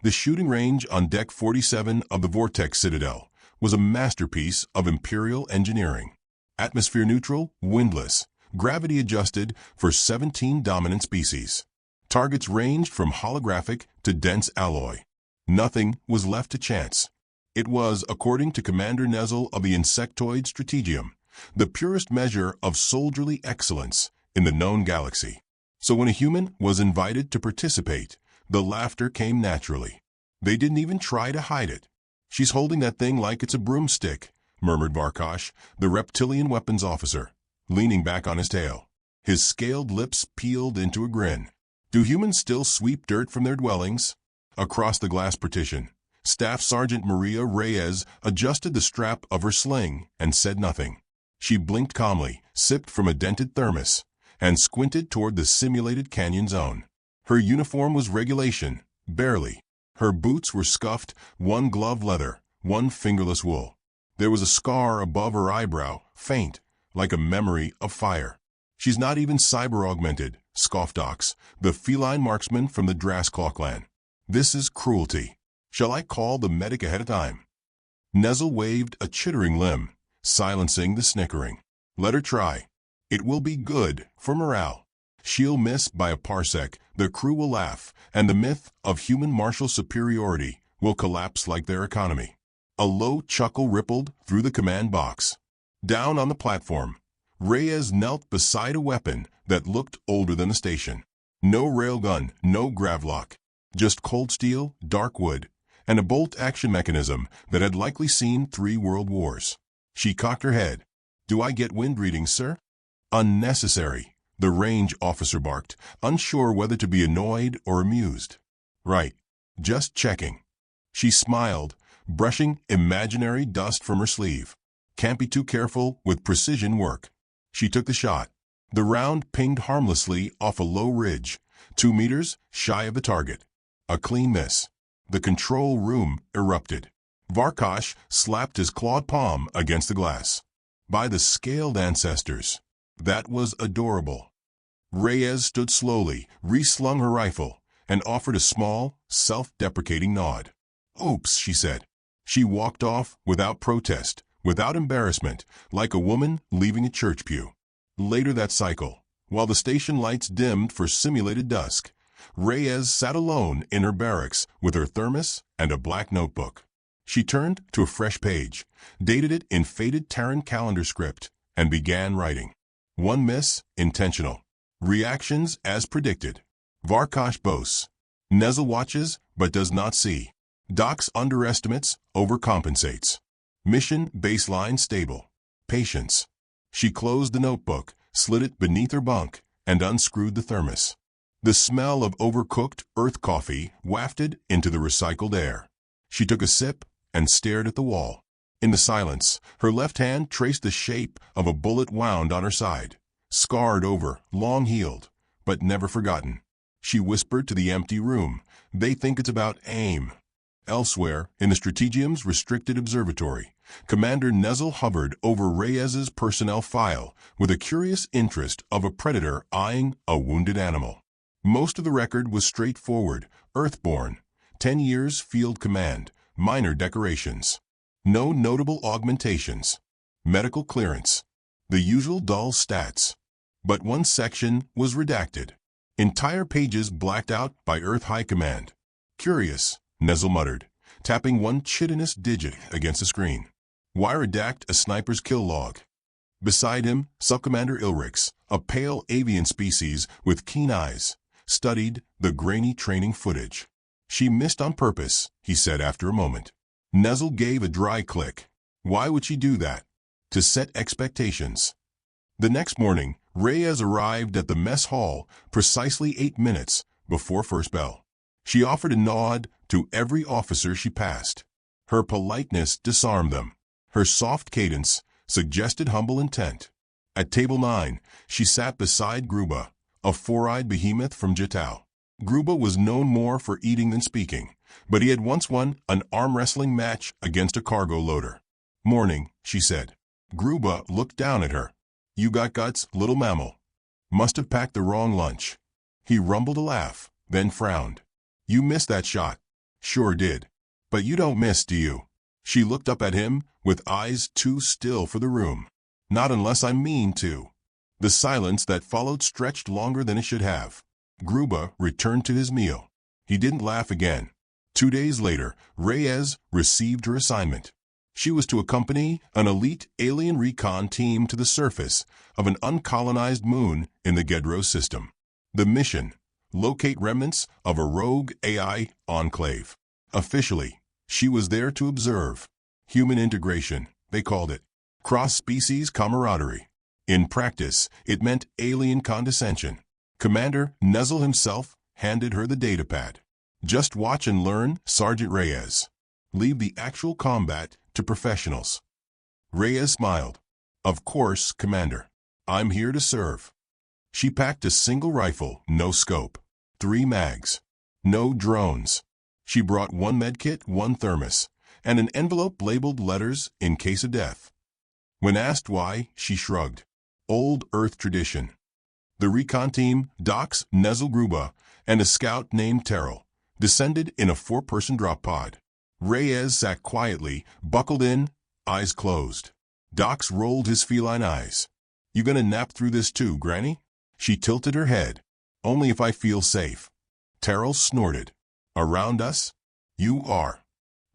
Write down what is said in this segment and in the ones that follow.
The shooting range on Deck 47 of the Vortex Citadel was a masterpiece of Imperial engineering. Atmosphere neutral, windless, gravity adjusted for 17 dominant species. Targets ranged from holographic to dense alloy. Nothing was left to chance. It was, according to Commander Nezel of the Insectoid Strategium, the purest measure of soldierly excellence in the known galaxy. So when a human was invited to participate, the laughter came naturally. They didn't even try to hide it. "She's holding that thing like it's a broomstick," murmured Varkosh, the reptilian weapons officer, leaning back on his tail. His scaled lips peeled into a grin. "Do humans still sweep dirt from their dwellings?" Across the glass partition, Staff Sergeant Maria Reyes adjusted the strap of her sling and said nothing. She blinked calmly, sipped from a dented thermos, and squinted toward the simulated canyon zone. Her uniform was regulation, barely. Her boots were scuffed, one glove leather, one fingerless wool. There was a scar above her eyebrow, faint, like a memory of fire. "She's not even cyber-augmented," scoffed Ox, the feline marksman from the Drasclaw clan. "This is cruelty. Shall I call the medic ahead of time?" Nezel waved a chittering limb, silencing the snickering. "Let her try. It will be good for morale. She'll miss by a parsec, the crew will laugh, and the myth of human martial superiority will collapse like their economy." A low chuckle rippled through the command box. Down on the platform, Reyes knelt beside a weapon that looked older than the station. No railgun, no gravlock, just cold steel, dark wood, and a bolt-action mechanism that had likely seen 3 world wars. She cocked her head. "Do I get wind readings, sir?" "Unnecessary," the range officer barked, unsure whether to be annoyed or amused. "Right. Just checking." She smiled, brushing imaginary dust from her sleeve. "Can't be too careful with precision work." She took the shot. The round pinged harmlessly off a low ridge, 2 meters shy of the target. A clean miss. The control room erupted. Varkosh slapped his clawed palm against the glass. "By the scaled ancestors. That was adorable." Reyes stood slowly, reslung her rifle, and offered a small, self-deprecating nod. "Oops," she said. She walked off without protest, without embarrassment, like a woman leaving a church pew. Later that cycle, while the station lights dimmed for simulated dusk, Reyes sat alone in her barracks with her thermos and a black notebook. She turned to a fresh page, dated it in faded Terran calendar script, and began writing. One miss, intentional. Reactions as predicted. Varkosh boasts. Nezel watches, but does not see. Dox underestimates, overcompensates. Mission baseline stable. Patience. She closed the notebook, slid it beneath her bunk, and unscrewed the thermos. The smell of overcooked earth coffee wafted into the recycled air. She took a sip and stared at the wall. In the silence, her left hand traced the shape of a bullet wound on her side, scarred over, long healed, but never forgotten. She whispered to the empty room, "They think it's about aim." Elsewhere, in the Strategium's restricted observatory, Commander Nezel hovered over Reyes's personnel file with a curious interest of a predator eyeing a wounded animal. Most of the record was straightforward, Earthborn, 10 years field command, minor decorations. No notable augmentations. Medical clearance. The usual dull stats. But one section was redacted. Entire pages blacked out by Earth High Command. "Curious," Nezel muttered, tapping one chitinous digit against the screen. "Why redact a sniper's kill log?" Beside him, Subcommander Ilrix, a pale avian species with keen eyes, studied the grainy training footage. "She missed on purpose," he said after a moment. Nezel gave a dry click. Why would she do that? To set expectations. The next morning, Reyes arrived at the mess hall precisely 8 minutes before first bell. She offered a nod to every officer she passed. Her politeness disarmed them. Her soft cadence suggested humble intent. At table 9, she sat beside Gruba, a 4-eyed behemoth from Jatau. Gruba was known more for eating than speaking, but he had once won an arm-wrestling match against a cargo loader. "Morning," she said. Gruba looked down at her. "You got guts, little mammal." Must have packed the wrong lunch. He rumbled a laugh, then frowned. "You missed that shot." Sure did. But you don't miss, do you? She looked up at him with eyes too still for the room. Not unless I mean to. The silence that followed stretched longer than it should have. Gruba returned to his meal. He didn't laugh again. 2 days later, Reyes received her assignment. She was to accompany an elite alien recon team to the surface of an uncolonized moon in the Gedros system. The mission: locate remnants of a rogue AI enclave. Officially, she was there to observe. Human integration, they called it. Cross-species camaraderie. In practice, it meant alien condescension. Commander Nezel himself handed her the datapad. Just watch and learn, Sergeant Reyes. Leave the actual combat to professionals. Reyes smiled. Of course, Commander. I'm here to serve. She packed a single rifle, no scope. 3 mags. No drones. She brought 1 medkit, 1 thermos, and an envelope labeled letters in case of death. When asked why, she shrugged. Old Earth tradition. The recon team, Docs, Nezel Gruba, and a scout named Terrell, descended in a 4-person drop pod. Reyes sat quietly, buckled in, eyes closed. Docs rolled his feline eyes. You gonna nap through this too, Granny? She tilted her head. Only if I feel safe. Terrell snorted. Around us? You are.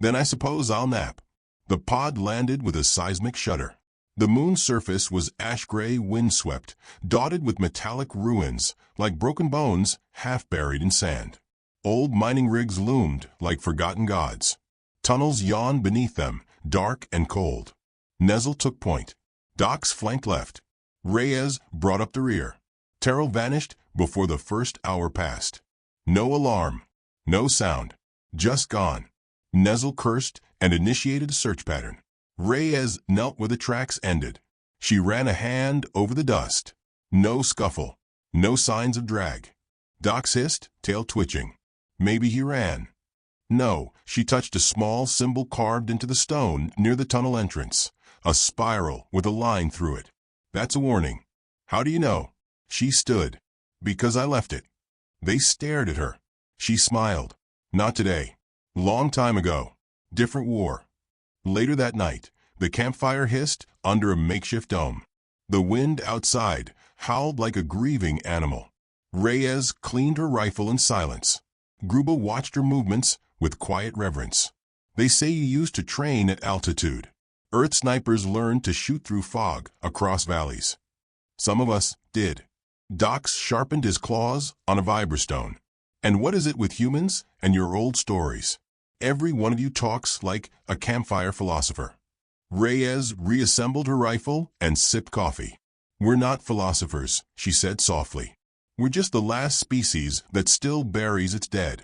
Then I suppose I'll nap. The pod landed with a seismic shudder. The moon's surface was ash-gray, windswept, dotted with metallic ruins, like broken bones half buried in sand. Old mining rigs loomed like forgotten gods. Tunnels yawned beneath them, dark and cold. Nezel took point. Docs flanked left. Reyes brought up the rear. Terrell vanished before the first hour passed. No alarm. No sound. Just gone. Nezel cursed and initiated a search pattern. Reyes knelt where the tracks ended. She ran a hand over the dust. No scuffle. No signs of drag. Docs hissed, tail twitching. Maybe he ran. No, she touched a small symbol carved into the stone near the tunnel entrance. A spiral with a line through it. That's a warning. How do you know? She stood. Because I left it. They stared at her. She smiled. Not today. Long time ago. Different war. Later that night, the campfire hissed under a makeshift dome. The wind outside howled like a grieving animal. Reyes cleaned her rifle in silence. Gruba watched her movements with quiet reverence. They say you used to train at altitude. Earth snipers learned to shoot through fog across valleys. Some of us did. Docs sharpened his claws on a vibrastone. And what is it with humans and your old stories? Every one of you talks like a campfire philosopher. Reyes reassembled her rifle and sipped coffee. We're not philosophers, she said softly. We're just the last species that still buries its dead.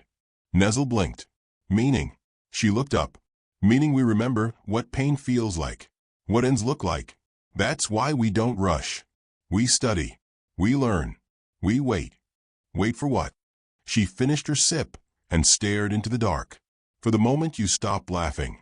Nezel blinked. Meaning? She looked up. Meaning we remember what pain feels like, what ends look like. That's why we don't rush. We study. We learn. We wait. Wait for what? She finished her sip and stared into the dark. For the moment you stopped laughing.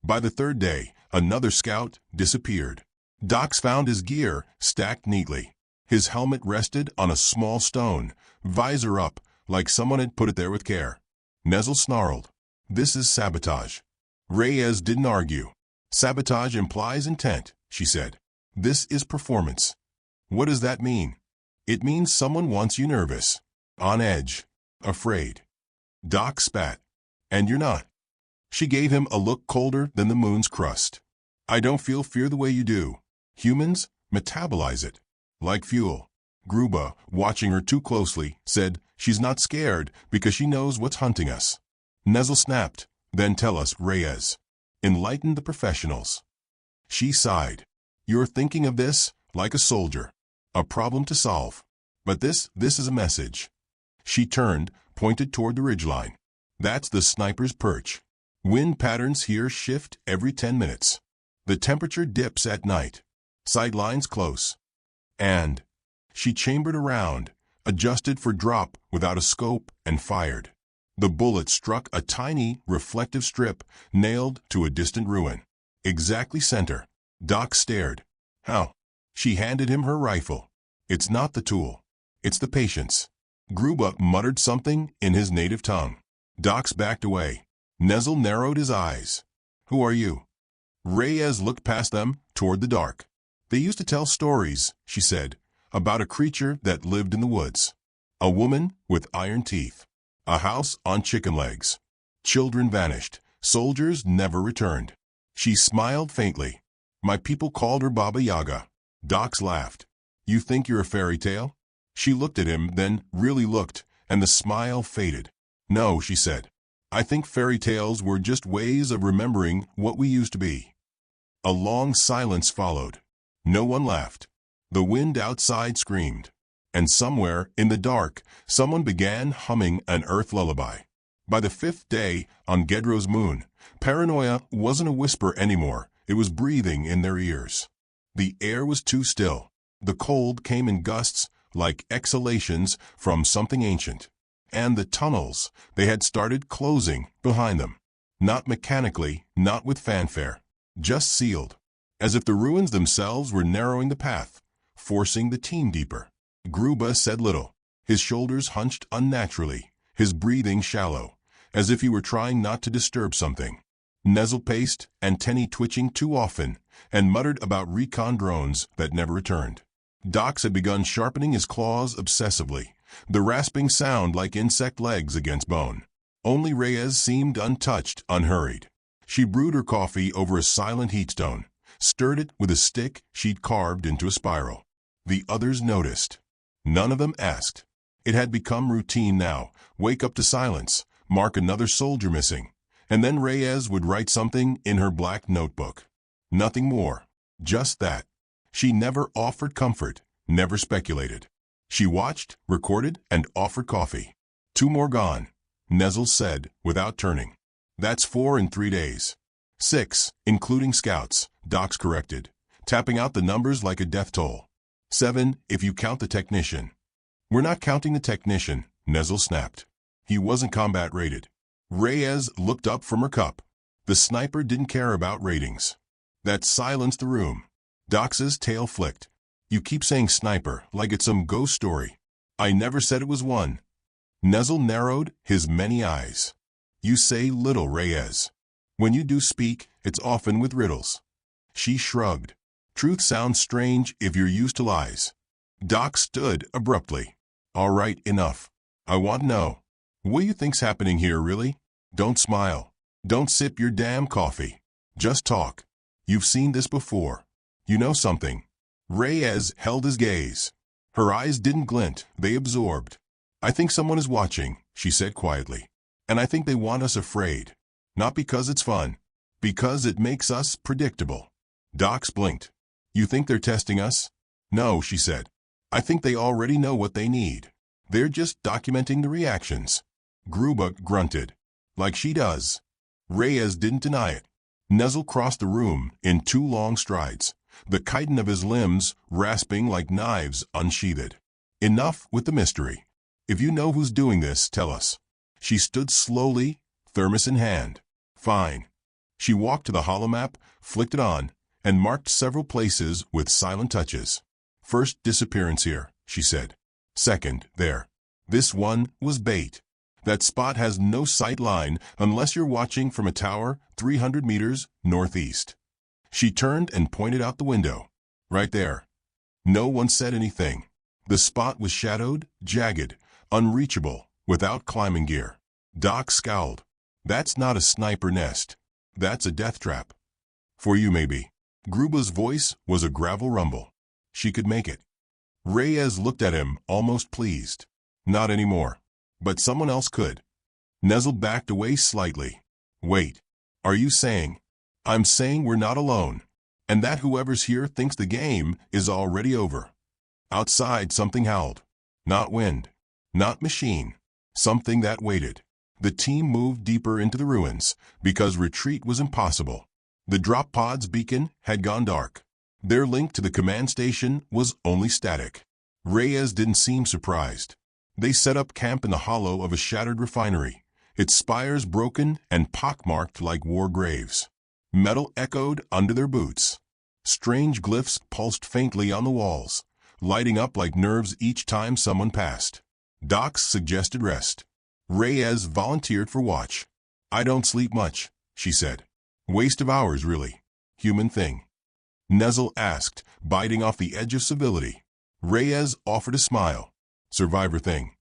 By the 3rd day, another scout disappeared. Docs found his gear stacked neatly. His helmet rested on a small stone, visor up, like someone had put it there with care. Nezel snarled. This is sabotage. Reyes didn't argue. Sabotage implies intent, she said. This is performance. What does that mean? It means someone wants you nervous, on edge, afraid. Doc spat. And you're not. She gave him a look colder than the moon's crust. I don't feel fear the way you do. Humans metabolize it. Like fuel. Gruba, watching her too closely, said she's not scared because she knows what's hunting us. Nezel snapped. Then tell us, Reyes. Enlighten the professionals. She sighed. You're thinking of this like a soldier. A problem to solve. But this is a message. She turned, pointed toward the ridgeline. That's the sniper's perch. Wind patterns here shift every 10 minutes. The temperature dips at night. Sight lines close. And she chambered around, adjusted for drop without a scope, and fired. The bullet struck a tiny, reflective strip nailed to a distant ruin. Exactly center. Doc stared. How? She handed him her rifle. It's not the tool. It's the patience. Gruba muttered something in his native tongue. Docs backed away. Nezel narrowed his eyes. Who are you? Reyes looked past them toward the dark. They used to tell stories, she said, about a creature that lived in the woods. A woman with iron teeth. A house on chicken legs. Children vanished. Soldiers never returned. She smiled faintly. My people called her Baba Yaga. Docs laughed. You think you're a fairy tale? She looked at him, then really looked, and the smile faded. No, she said. I think fairy tales were just ways of remembering what we used to be. A long silence followed. No one laughed. The wind outside screamed. And somewhere, in the dark, someone began humming an earth lullaby. By the 5th day, on Gedro's moon, paranoia wasn't a whisper anymore. It was breathing in their ears. The air was too still. The cold came in gusts, like exhalations from something ancient. And the tunnels, they had started closing behind them. Not mechanically, not with fanfare. Just sealed. As if the ruins themselves were narrowing the path, forcing the team deeper. Gruba said little. His shoulders hunched unnaturally, his breathing shallow, as if he were trying not to disturb something. Nezel paced, antennae twitching too often, and muttered about recon drones that never returned. Docs had begun sharpening his claws obsessively, the rasping sound like insect legs against bone. Only Reyes seemed untouched, unhurried. She brewed her coffee over a silent heatstone, stirred it with a stick she'd carved into a spiral. The others noticed. None of them asked. It had become routine now. Wake up to silence, mark another soldier missing, and then Reyes would write something in her black notebook. Nothing more. Just that. She never offered comfort, never speculated. She watched, recorded, and offered coffee. 2 more gone, Nezel said, without turning. That's 4 in 3 days. 6, including scouts, Docs corrected, tapping out the numbers like a death toll. 7, if you count the technician. We're not counting the technician, Nezel snapped. He wasn't combat rated. Reyes looked up from her cup. The sniper didn't care about ratings. That silenced the room. Docs's tail flicked. You keep saying sniper like it's some ghost story. I never said it was one. Nezel narrowed his many eyes. You say little, Reyes. When you do speak, it's often with riddles. She shrugged. Truth sounds strange if you're used to lies. Doc stood abruptly. All right, enough. I want to know. What do you think's happening here, really? Don't smile. Don't sip your damn coffee. Just talk. You've seen this before. You know something. Reyes held his gaze. Her eyes didn't glint, they absorbed. I think someone is watching, she said quietly. And I think they want us afraid. Not because it's fun. Because it makes us predictable. Docs blinked. You think they're testing us? No, she said. I think they already know what they need. They're just documenting the reactions. Gruba grunted. Like she does. Reyes didn't deny it. Nezel crossed the room in 2 long strides, the chitin of his limbs rasping like knives unsheathed. Enough with the mystery. If you know who's doing this, tell us. She stood slowly, thermos in hand. Fine. She walked to the holomap, flicked it on, and marked several places with silent touches. First disappearance here, she said. Second, there. This one was bait. That spot has no sight line unless you're watching from a tower 300 meters northeast. She turned and pointed out the window. Right there. No one said anything. The spot was shadowed, jagged, unreachable, without climbing gear. Doc scowled. That's not a sniper nest. That's a death trap. For you, maybe. Gruba's voice was a gravel rumble. She could make it. Reyes looked at him, almost pleased. Not anymore. But someone else could. Nezel backed away slightly. Wait. Are you saying? I'm saying we're not alone. And that whoever's here thinks the game is already over. Outside something howled. Not wind. Not machine. Something that waited. The team moved deeper into the ruins, because retreat was impossible. The drop pod's beacon had gone dark. Their link to the command station was only static. Reyes didn't seem surprised. They set up camp in the hollow of a shattered refinery, its spires broken and pockmarked like war graves. Metal echoed under their boots. Strange glyphs pulsed faintly on the walls, lighting up like nerves each time someone passed. Docs suggested rest. Reyes volunteered for watch. I don't sleep much, she said. Waste of hours, really. Human thing. Nezel asked, biting off the edge of civility. Reyes offered a smile. Survivor thing.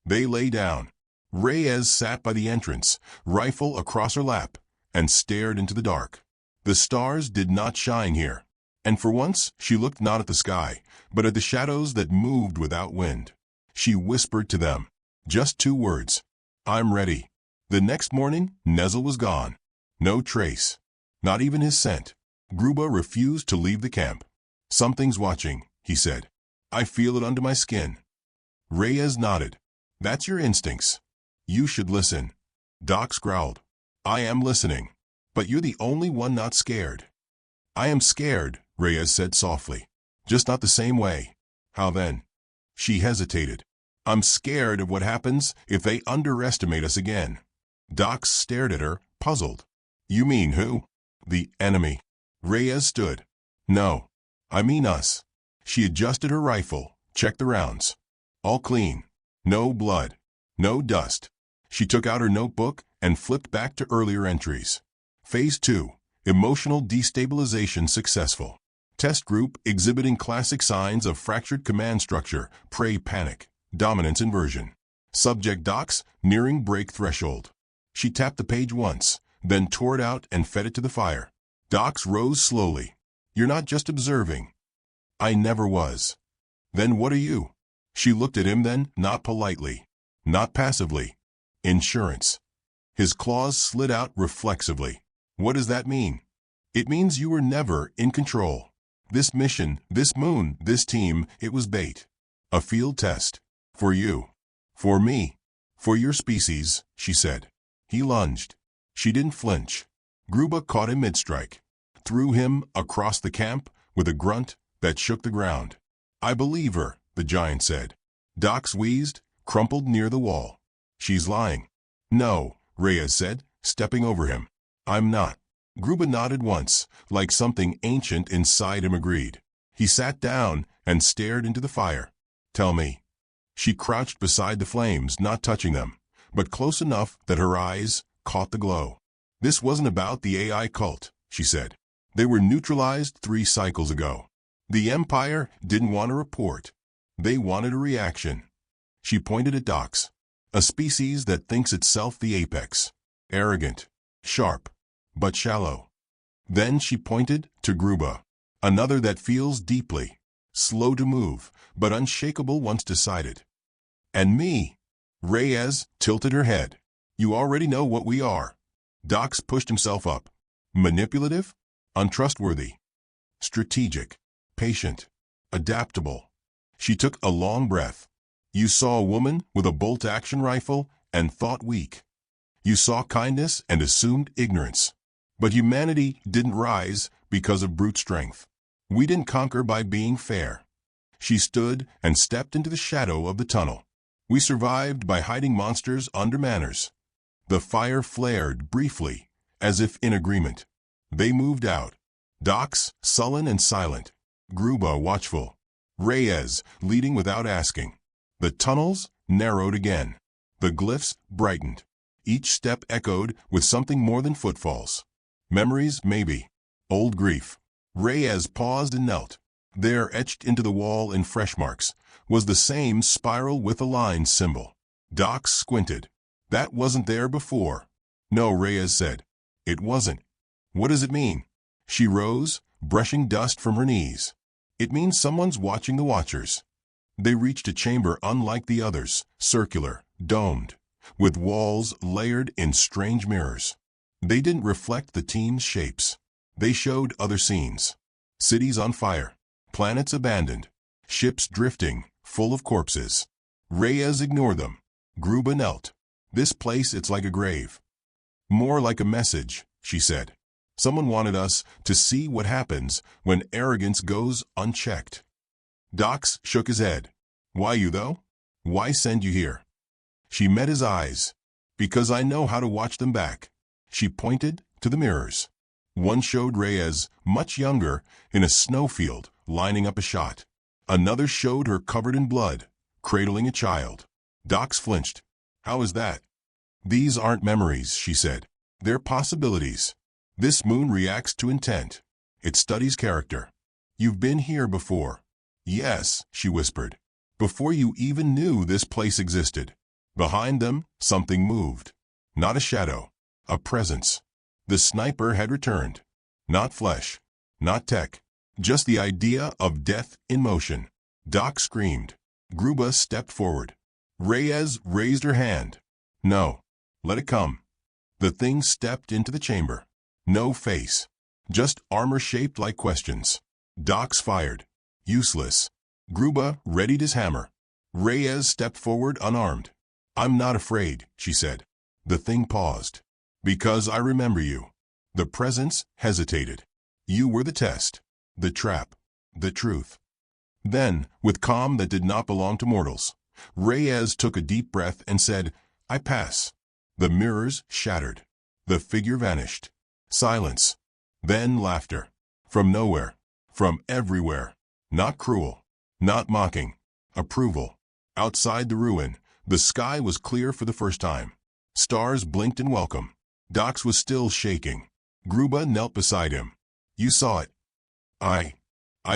They lay down. Reyes sat by the entrance, rifle across her lap, and stared into the dark. The stars did not shine here, and for once she looked not at the sky, but at the shadows that moved without wind. She whispered to them, just 2 words. I'm ready. The next morning, Nezel was gone. No trace. Not even his scent. Gruba refused to leave the camp. Something's watching, he said. I feel it under my skin. Reyes nodded. That's your instincts. You should listen. Dox growled. I am listening. But you're the only one not scared. I am scared, Reyes said softly. Just not the same way. How then? She hesitated. I'm scared of what happens if they underestimate us again. Dox stared at her, puzzled. You mean who? The enemy. Reyes stood. No. I mean us. She adjusted her rifle, checked the rounds. All clean. No blood. No dust. She took out her notebook and flipped back to earlier entries. Phase 2. Emotional destabilization successful. Test group exhibiting classic signs of fractured command structure, prey panic, dominance inversion. Subject Dox nearing break threshold. She tapped the page once, then tore it out and fed it to the fire. Dox rose slowly. You're not just observing. I never was. Then what are you? She looked at him then, not politely, not passively. Insurance. His claws slid out reflexively. What does that mean? It means you were never in control. This mission, this moon, this team, it was bait. A field test. For you. For me. For your species, she said. He lunged. She didn't flinch. Gruba caught him mid-strike. Threw him across the camp with a grunt that shook the ground. I believe her, the giant said. Dox wheezed, crumpled near the wall. She's lying. No, Reyes said, stepping over him. I'm not. Gruba nodded once, like something ancient inside him agreed. He sat down and stared into the fire. Tell me. She crouched beside the flames, not touching them, but close enough that her eyes caught the glow. This wasn't about the AI cult, she said. They were neutralized 3 cycles ago. The Empire didn't want a report. They wanted a reaction. She pointed at Dox. A species that thinks itself the apex. Arrogant. Sharp. But shallow. Then she pointed to Gruba. Another that feels deeply. Slow to move, but unshakable once decided. And me. Reyes tilted her head. You already know what we are. Dox pushed himself up. Manipulative? Untrustworthy. Strategic. Patient. Adaptable. She took a long breath. You saw a woman with a bolt-action rifle and thought weak. You saw kindness and assumed ignorance. But humanity didn't rise because of brute strength. We didn't conquer by being fair. She stood and stepped into the shadow of the tunnel. We survived by hiding monsters under manners. The fire flared briefly, as if in agreement. They moved out. Dox, sullen and silent. Gruba, watchful. Reyes, leading without asking. The tunnels narrowed again. The glyphs brightened. Each step echoed with something more than footfalls. Memories, maybe. Old grief. Reyes paused and knelt. There, etched into the wall in fresh marks, was the same spiral with a line symbol. Dox squinted. That wasn't there before. No, Reyes said. It wasn't. What does it mean? She rose, brushing dust from her knees. It means someone's watching the watchers. They reached a chamber unlike the others, circular, domed, with walls layered in strange mirrors. They didn't reflect the team's shapes. They showed other scenes. Cities on fire, planets abandoned, ships drifting, full of corpses. Reyes ignored them. Gruba knelt. This place, it's like a grave. More like a message, she said. Someone wanted us to see what happens when arrogance goes unchecked. Dox shook his head. Why you, though? Why send you here? She met his eyes. Because I know how to watch them back. She pointed to the mirrors. One showed Reyes, much younger, in a snowfield, lining up a shot. Another showed her covered in blood, cradling a child. Dox flinched. How is that? These aren't memories, she said. They're possibilities. This moon reacts to intent. It studies character. You've been here before. Yes, she whispered. Before you even knew this place existed. Behind them, something moved. Not a shadow. A presence. The sniper had returned. Not flesh. Not tech. Just the idea of death in motion. Doc screamed. Gruba stepped forward. Reyes raised her hand. No. Let it come. The thing stepped into the chamber. No face. Just armor shaped like questions. Docs fired. Useless. Gruba readied his hammer. Reyes stepped forward unarmed. I'm not afraid, she said. The thing paused. Because I remember you. The presence hesitated. You were the test. The trap. The truth. Then, with calm that did not belong to mortals, Reyes took a deep breath and said, I pass. The mirrors shattered. The figure vanished. Silence. Then laughter. From nowhere. From everywhere. Not cruel. Not mocking. Approval. Outside the ruin, the sky was clear for the first time. Stars blinked in welcome. Dox was still shaking. Gruba knelt beside him. You saw it. I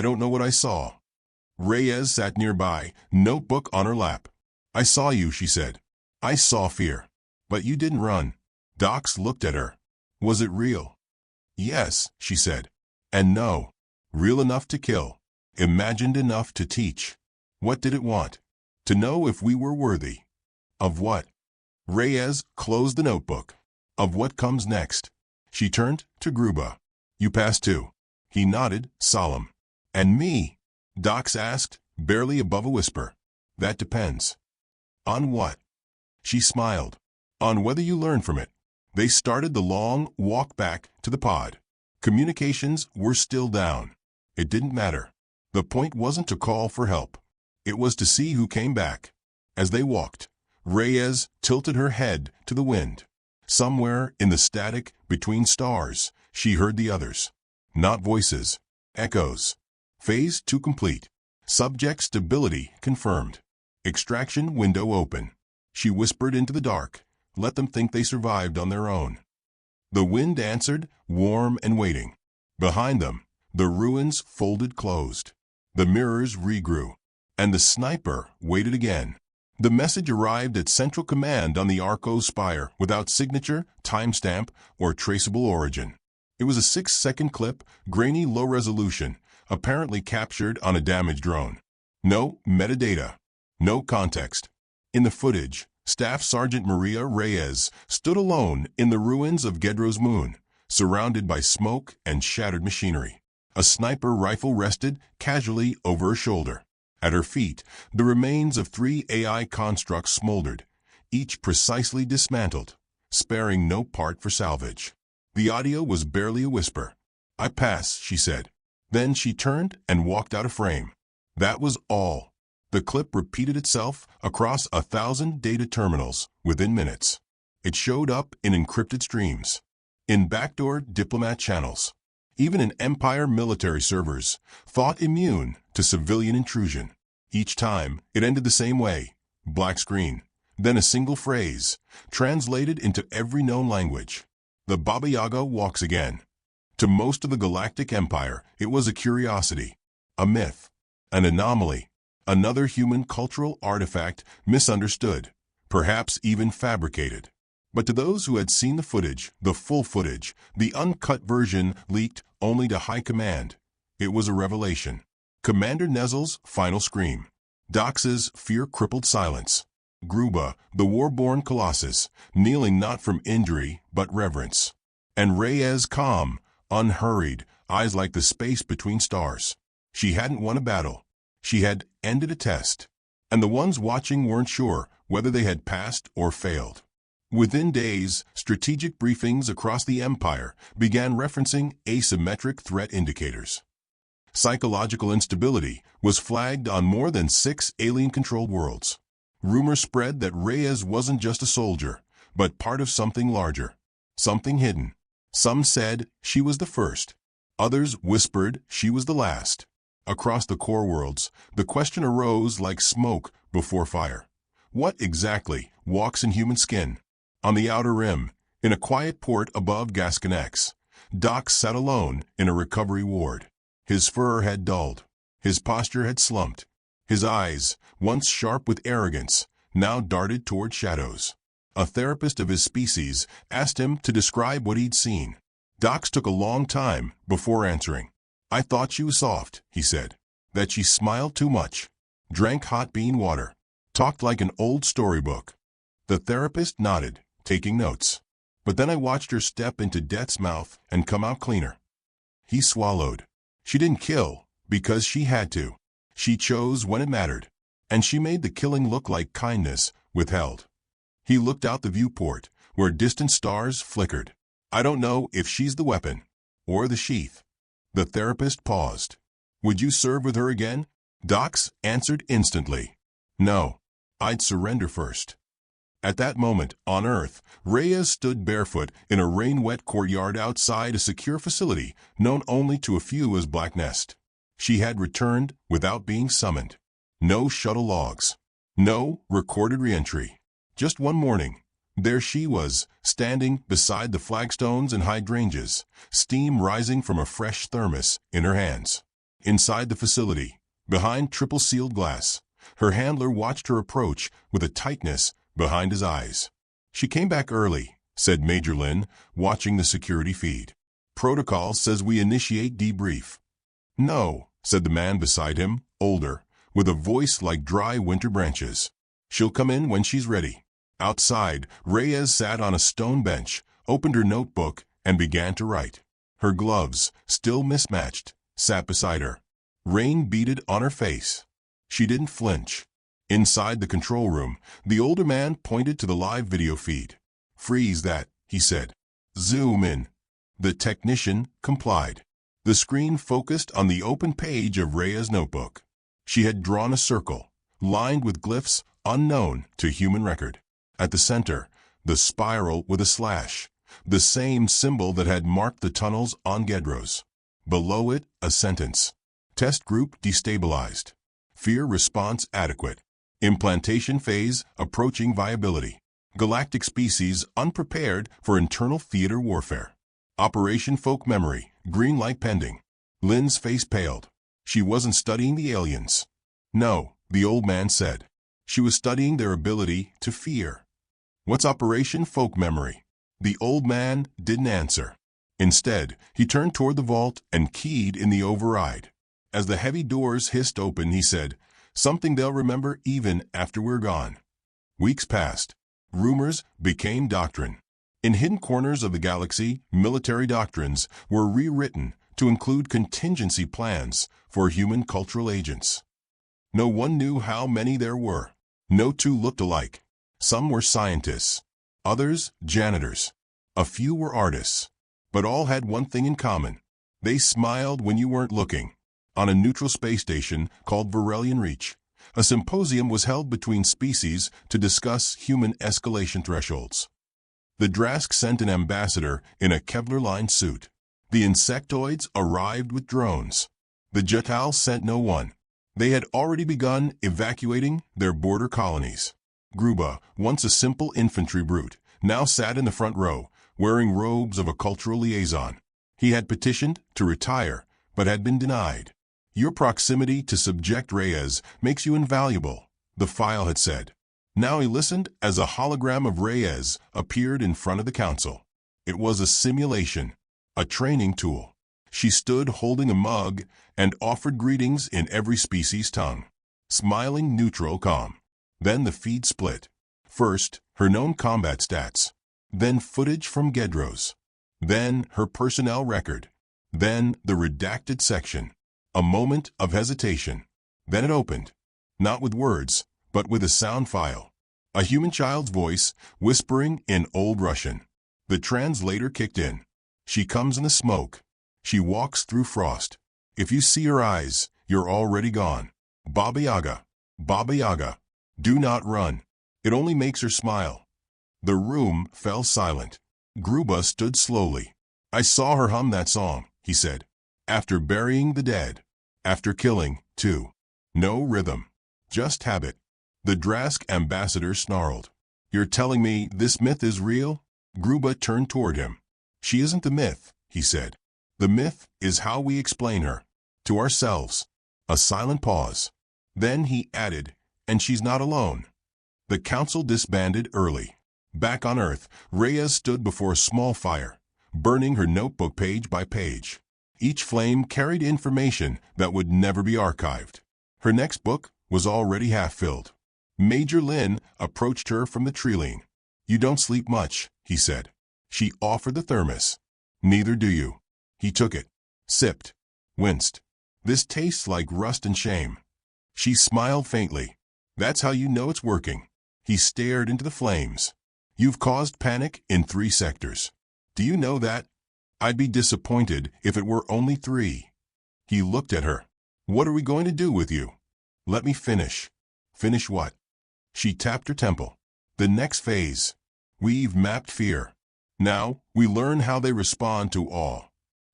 don't know what I saw. Reyes sat nearby, notebook on her lap. I saw you, she said. I saw fear. But you didn't run. Dox looked at her. Was it real? Yes, she said. And no. Real enough to kill. Imagined enough to teach. What did it want? To know if we were worthy. Of what? Reyes closed the notebook. Of what comes next. She turned to Gruba. You pass too. He nodded, solemn. And me? Dox asked, barely above a whisper. That depends. On what? She smiled. On whether you learn from it. They started the long walk back to the pod. Communications were still down. It didn't matter. The point wasn't to call for help. It was to see who came back. As they walked, Reyes tilted her head to the wind. Somewhere in the static between stars, she heard the others. Not voices. Echoes. Phase 2 complete. Subject stability confirmed. Extraction window open. She whispered into the dark. Let them think they survived on their own. The wind answered, warm and waiting. Behind them, the ruins folded closed. The mirrors regrew. And the sniper waited again. The message arrived at Central Command on the Arco Spire without signature, timestamp, or traceable origin. It was a 6-second clip, grainy low resolution, apparently captured on a damaged drone. No metadata. No context. In the footage, Staff Sergeant Maria Reyes stood alone in the ruins of Gedro's moon, surrounded by smoke and shattered machinery. A sniper rifle rested casually over her shoulder. At her feet, the remains of 3 AI constructs smoldered, each precisely dismantled, sparing no part for salvage. The audio was barely a whisper. I pass, she said. Then she turned and walked out of frame. That was all. The clip repeated itself across 1,000 data terminals within minutes. It showed up in encrypted streams, in backdoor diplomat channels, even in Empire military servers, thought immune to civilian intrusion. Each time, it ended the same way. Black screen. Then a single phrase, translated into every known language. The Baba Yaga walks again. To most of the Galactic Empire, it was a curiosity, a myth, an anomaly, another human cultural artifact misunderstood, perhaps even fabricated. But to those who had seen the footage, the full footage, the uncut version leaked only to High Command, it was a revelation. Commander Nezel's final scream. Dox's fear-crippled silence. Gruba, the war-born colossus, kneeling not from injury but reverence. And Reyes calm, unhurried, eyes like the space between stars. She hadn't won a battle. She had ended a test. And the ones watching weren't sure whether they had passed or failed. Within days, strategic briefings across the Empire began referencing asymmetric threat indicators. Psychological instability was flagged on more than 6 alien-controlled worlds. Rumors spread that Reyes wasn't just a soldier, but part of something larger, something hidden. Some said she was the first. Others whispered she was the last. Across the core worlds, the question arose like smoke before fire. What exactly walks in human skin? On the outer rim, In a quiet port above Gasconex, Doc sat alone in a recovery ward. His fur had dulled. His posture had slumped. His eyes, once sharp with arrogance, now darted toward shadows. A therapist of his species asked him to describe what he'd seen. Doc took a long time before answering. "I thought she was soft," he said. "That she smiled too much, drank hot bean water, talked like an old storybook." The therapist nodded, taking notes. "But then I watched her step into death's mouth and come out cleaner." He swallowed. "She didn't kill because she had to. She chose when it mattered, and she made the killing look like kindness withheld." He looked out the viewport, where distant stars flickered. "I don't know if she's the weapon or the sheath." The therapist paused. "Would you serve with her again?" Docs answered instantly. "No, I'd surrender first." At that moment, on Earth, Reyes stood barefoot in a rain-wet courtyard outside a secure facility known only to a few as Black Nest. She had returned without being summoned. No shuttle logs. No recorded reentry. Just one morning, there she was, standing beside the flagstones and hydrangeas, steam rising from a fresh thermos in her hands. Inside the facility, behind triple-sealed glass, her handler watched her approach with a tightness behind his eyes. "She came back early," said Major Lin, watching the security feed. "Protocol says we initiate debrief." "No," said the man beside him, older, with a voice like dry winter branches. "She'll come in when she's ready." Outside, Reyes sat on a stone bench, opened her notebook, and began to write. Her gloves, still mismatched, sat beside her. Rain beaded on her face. She didn't flinch. Inside the control room, the older man pointed to the live video feed. "Freeze that," he said. "Zoom in." The technician complied. The screen focused on the open page of Rhea's notebook. She had drawn a circle, lined with glyphs unknown to human record. At the center, the spiral with a slash, the same symbol that had marked the tunnels on Gedros. Below it, a sentence. "Test group destabilized. Fear response adequate. Implantation phase approaching viability. Galactic species unprepared for internal theater warfare. Operation Folk Memory, green light pending." Lynn's face paled. She wasn't studying the aliens. "No," the old man said. "She was studying their ability to fear." "What's Operation Folk Memory?" The old man didn't answer. Instead, he turned toward the vault and keyed in the override. As the heavy doors hissed open, he said, "Something they'll remember even after we're gone." Weeks passed. Rumors became doctrine. In hidden corners of the galaxy, military doctrines were rewritten to include contingency plans for human cultural agents. No one knew how many there were. No two looked alike. Some were scientists, others janitors. A few were artists. But all had one thing in common. They smiled when you weren't looking. On a neutral space station called Varelian Reach, a symposium was held between species to discuss human escalation thresholds. The Drask sent an ambassador in a Kevlar-lined suit. The insectoids arrived with drones. The Jetal sent no one. They had already begun evacuating their border colonies. Gruba, once a simple infantry brute, now sat in the front row, wearing robes of a cultural liaison. He had petitioned to retire, but had been denied. "Your proximity to subject Reyes makes you invaluable," the file had said. Now he listened as a hologram of Reyes appeared in front of the council. It was a simulation, a training tool. She stood holding a mug and offered greetings in every species' tongue. Smiling, neutral, calm. Then the feed split. First, her known combat stats. Then footage from Gedros. Then her personnel record. Then the redacted section. A moment of hesitation. Then it opened. Not with words, but with a sound file. A human child's voice, whispering in Old Russian. The translator kicked in. "She comes in the smoke. She walks through frost. If you see her eyes, you're already gone. Baba Yaga. Baba Yaga. Do not run. It only makes her smile." The room fell silent. Gruba stood slowly. "I saw her hum that song," he said. "After burying the dead. After killing, too. No rhythm. Just habit." The Drask ambassador snarled. "You're telling me this myth is real?" Gruba turned toward him. She isn't the myth, he said. The myth is how we explain her. To ourselves. A silent pause. Then he added, and she's not alone. The council disbanded early. Back on Earth, Reyes stood before a small fire, burning her notebook page by page. Each flame carried information that would never be archived. Her next book was already half-filled. Major Lin approached her from the treeline. You don't sleep much, he said. She offered the thermos. Neither do you. He took it, sipped, winced. This tastes like rust and shame. She smiled faintly. That's how you know it's working. He stared into the flames. You've caused panic in 3 sectors. Do you know that? I'd be disappointed if it were only 3. He looked at her. What are we going to do with you? Let me finish. Finish what? She tapped her temple. The next phase. We've mapped fear. Now, we learn how they respond to awe.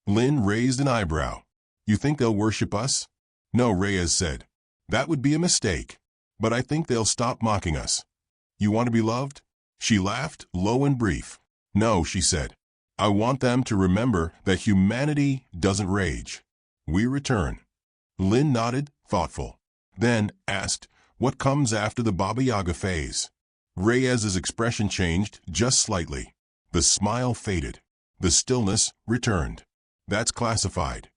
Lin raised an eyebrow. You think they'll worship us? No, Reyes said. That would be a mistake. But I think they'll stop mocking us. You want to be loved? She laughed, low and brief. No, she said. I want them to remember that humanity doesn't rage. We return. Lin nodded, thoughtful. Then asked, what comes after the Baba Yaga phase? Reyes's expression changed just slightly. The smile faded. The stillness returned. That's classified.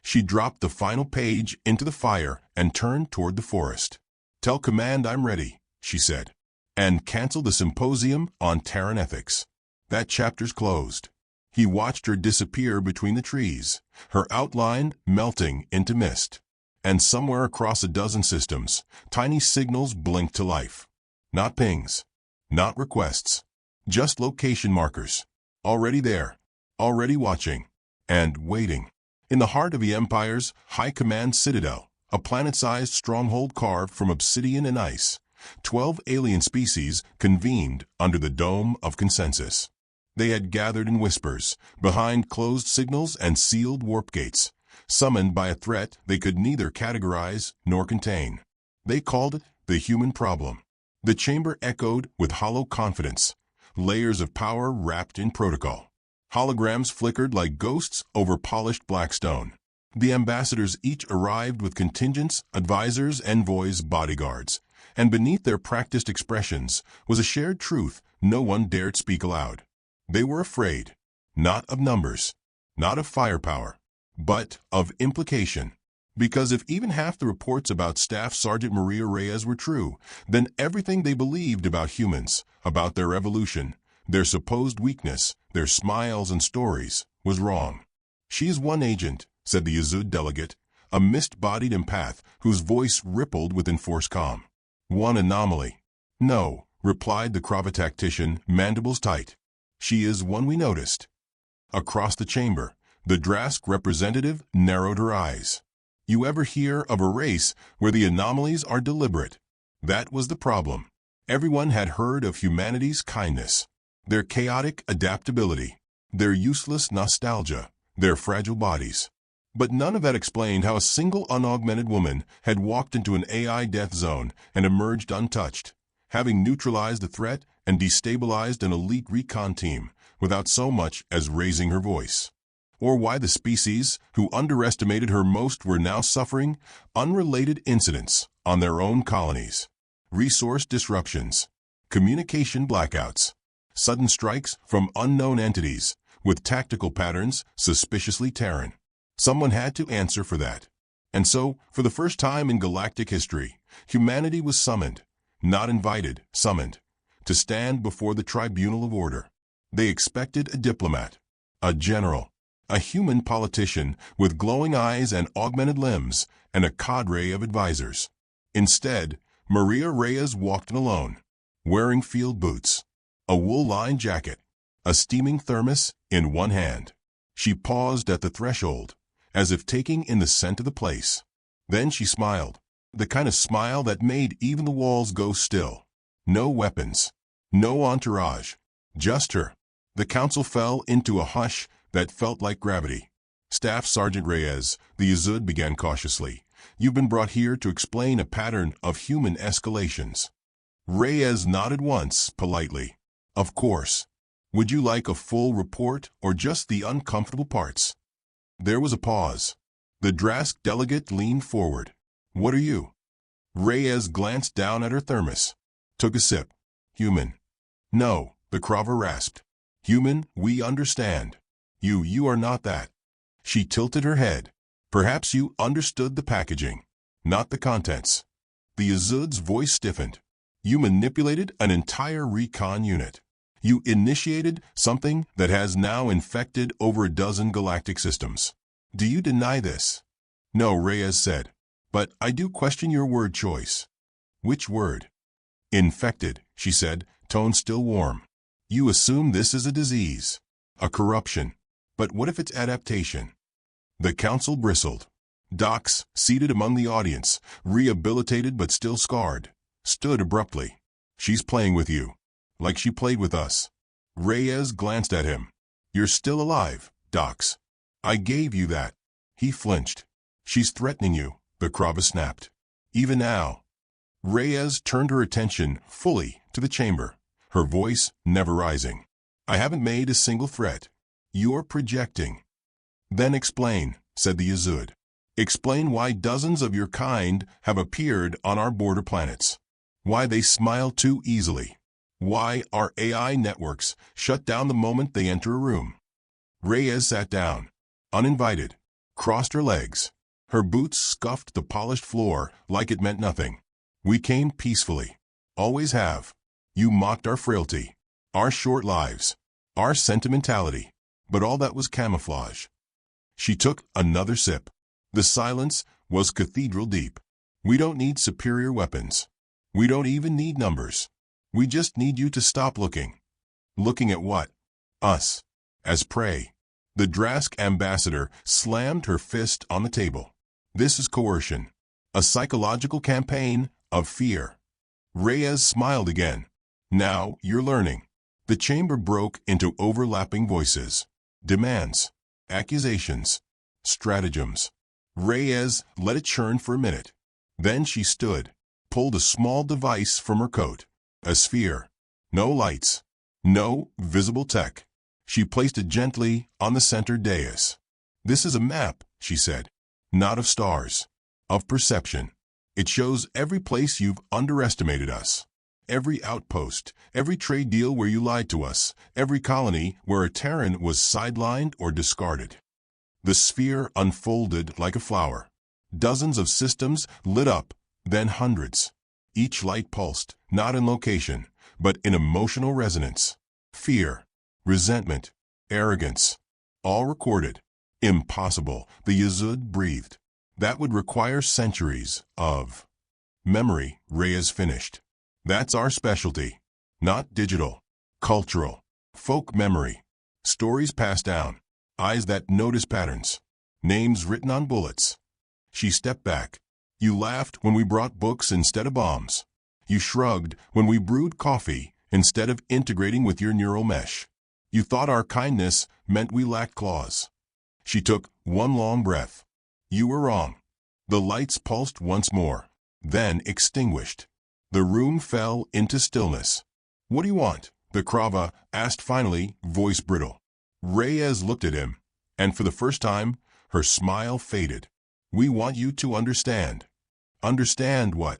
She dropped the final page into the fire and turned toward the forest. Tell Command I'm ready, she said. And cancel the symposium on Terran ethics. That chapter's closed. He watched her disappear between the trees, her outline melting into mist. And somewhere across a dozen systems, tiny signals blinked to life. Not pings. Not requests. Just location markers. Already there. Already watching. And waiting. In the heart of the Empire's High Command Citadel, a planet-sized stronghold carved from obsidian and ice, 12 alien species convened under the dome of consensus. They had gathered in whispers, behind closed signals and sealed warp gates, summoned by a threat they could neither categorize nor contain. They called it the human problem. The chamber echoed with hollow confidence, layers of power wrapped in protocol. Holograms flickered like ghosts over polished black stone. The ambassadors each arrived with contingents, advisors, envoys, bodyguards, and beneath their practiced expressions was a shared truth no one dared speak aloud. They were afraid, not of numbers, not of firepower, but of implication. Because if even half the reports about Staff Sergeant Maria Reyes were true, then everything they believed about humans, about their evolution, their supposed weakness, their smiles and stories, was wrong. She is one agent, said the Yazud delegate, a mist-bodied empath whose voice rippled with enforced calm. One anomaly. No, replied the Kravitactician, mandibles tight. She is one we noticed. Across the chamber, the Drask representative narrowed her eyes. You ever hear of a race where the anomalies are deliberate? That was the problem. Everyone had heard of humanity's kindness, their chaotic adaptability, their useless nostalgia, their fragile bodies. But none of that explained how a single unaugmented woman had walked into an AI death zone and emerged untouched, having neutralized the threat and destabilized an elite recon team without so much as raising her voice. Or why the species who underestimated her most were now suffering unrelated incidents on their own colonies. Resource disruptions, communication blackouts, sudden strikes from unknown entities with tactical patterns suspiciously Terran. Someone had to answer for that. And so, for the first time in galactic history, humanity was summoned, not invited, summoned, to stand before the tribunal of order. They expected a diplomat, a general, a human politician with glowing eyes and augmented limbs, and a cadre of advisors. Instead, Maria Reyes walked in alone, wearing field boots, a wool-lined jacket, a steaming thermos in one hand. She paused at the threshold, as if taking in the scent of the place. Then she smiled, the kind of smile that made even the walls go still. No weapons, no entourage, just her. The council fell into a hush that felt like gravity. Staff Sergeant Reyes, the Yazud began cautiously. You've been brought here to explain a pattern of human escalations. Reyes nodded once, politely. Of course. Would you like a full report or just the uncomfortable parts? There was a pause. The Drask delegate leaned forward. What are you? Reyes glanced down at her thermos. Took a sip. Human. No, the Krava rasped. Human, we understand. You are not that. She tilted her head. Perhaps you understood the packaging, not the contents. The Azud's voice stiffened. You manipulated an entire recon unit. You initiated something that has now infected over a dozen galactic systems. Do you deny this? No, Reyes said. But I do question your word choice. Which word? Infected, she said, tone still warm. You assume this is a disease, a corruption. But what if it's adaptation? The council bristled. Docs, seated among the audience, rehabilitated but still scarred, stood abruptly. She's playing with you, like she played with us. Reyes glanced at him. You're still alive, Docs. I gave you that. He flinched. She's threatening you, the Krava snapped. Even now. Reyes turned her attention fully to the chamber, her voice never rising. I haven't made a single threat. You're projecting. Then explain, said the Azud. Explain why dozens of your kind have appeared on our border planets. Why they smile too easily. Why our AI networks shut down the moment they enter a room. Reyes sat down, uninvited, crossed her legs. Her boots scuffed the polished floor like it meant nothing. We came peacefully. Always have. You mocked our frailty, our short lives, our sentimentality. But all that was camouflage. She took another sip. The silence was cathedral deep. We don't need superior weapons. We don't even need numbers. We just need you to stop looking. Looking at what? Us. As prey. The Drask ambassador slammed her fist on the table. This is coercion. A psychological campaign of fear. Reyes smiled again. Now you're learning. The chamber broke into overlapping voices. Demands. Accusations. Stratagems. Reyes let it churn for a minute. Then she stood, pulled a small device from her coat. A sphere. No lights. No visible tech. She placed it gently on the center dais. This is a map, she said. Not of stars. Of perception. It shows every place you've underestimated us. Every outpost, every trade deal where you lied to us, every colony where a Terran was sidelined or discarded. The sphere unfolded like a flower. Dozens of systems lit up, then hundreds. Each light pulsed, not in location, but in emotional resonance. Fear, resentment, arrogance. All recorded. Impossible, the Azud breathed. That would require centuries of memory, Reyes finished. That's our specialty. Not digital. Cultural. Folk memory. Stories passed down. Eyes that notice patterns. Names written on bullets. She stepped back. You laughed when we brought books instead of bombs. You shrugged when we brewed coffee instead of integrating with your neural mesh. You thought our kindness meant we lacked claws. She took one long breath. You were wrong. The lights pulsed once more, then extinguished. The room fell into stillness. What do you want? The Krava asked finally, voice brittle. Reyes looked at him, and for the first time, her smile faded. We want you to understand. Understand what?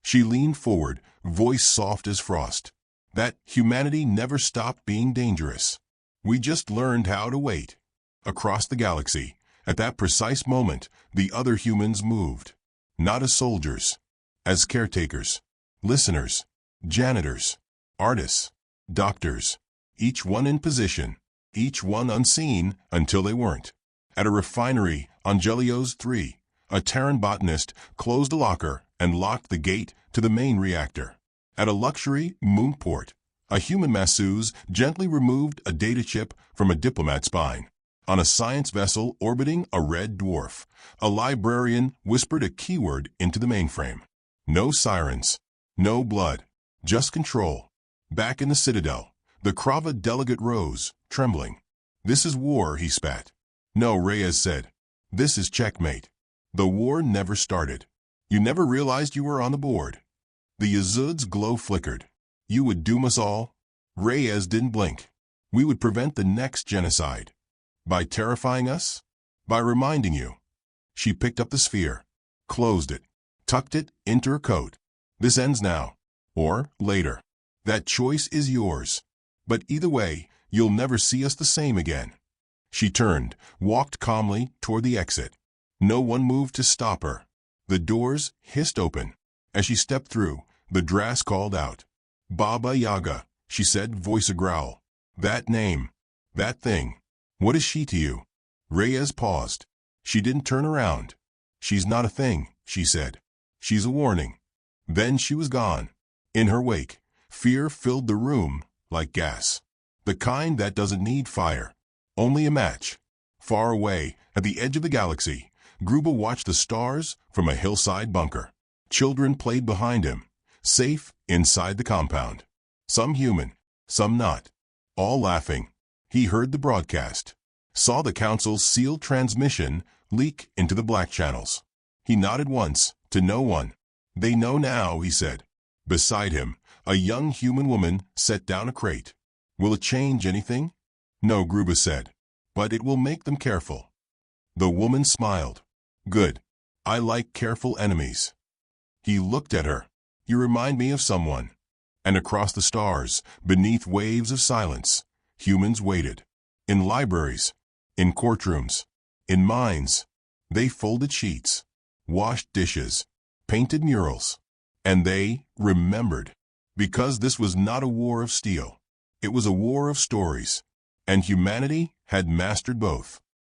She leaned forward, voice soft as frost. That humanity never stopped being dangerous. We just learned how to wait. Across the galaxy, at that precise moment, the other humans moved. Not as soldiers. As caretakers. Listeners. Janitors. Artists. Doctors. Each one in position. Each one unseen until they weren't. At a refinery on Gelios 3, a Terran botanist closed a locker and locked the gate to the main reactor. At a luxury moonport, a human masseuse gently removed a data chip from a diplomat's spine. On a science vessel orbiting a red dwarf, a librarian whispered a keyword into the mainframe. No sirens. No blood. Just control. Back in the Citadel, the Krava delegate rose, trembling. This is war, he spat. No, Reyes said. This is checkmate. The war never started. You never realized you were on the board. The Azud's glow flickered. You would doom us all? Reyes didn't blink. We would prevent the next genocide. By terrifying us? By reminding you. She picked up the sphere, closed it, tucked it into her coat. This ends now. Or later. That choice is yours. But either way, you'll never see us the same again. She turned, walked calmly toward the exit. No one moved to stop her. The doors hissed open. As she stepped through, the Drass called out. Baba Yaga, she said, voice a growl. That name. That thing. What is she to you? Reyes paused. She didn't turn around. She's not a thing, she said. She's a warning. Then she was gone. In her wake, fear filled the room like gas. The kind that doesn't need fire. Only a match. Far away, at the edge of the galaxy, Gruba watched the stars from a hillside bunker. Children played behind him, safe inside the compound. Some human, some not. All laughing. He heard the broadcast. Saw the council's sealed transmission leak into the black channels. He nodded once, to no one. They know now, he said. Beside him, a young human woman set down a crate. Will it change anything? No, Gruba said. But it will make them careful. The woman smiled. Good. I like careful enemies. He looked at her. You remind me of someone. And across the stars, beneath waves of silence, humans waited. In libraries, in courtrooms, in mines. They folded sheets, washed dishes, painted murals. And they remembered. Because this was not a war of steel. It was a war of stories. And humanity had mastered both.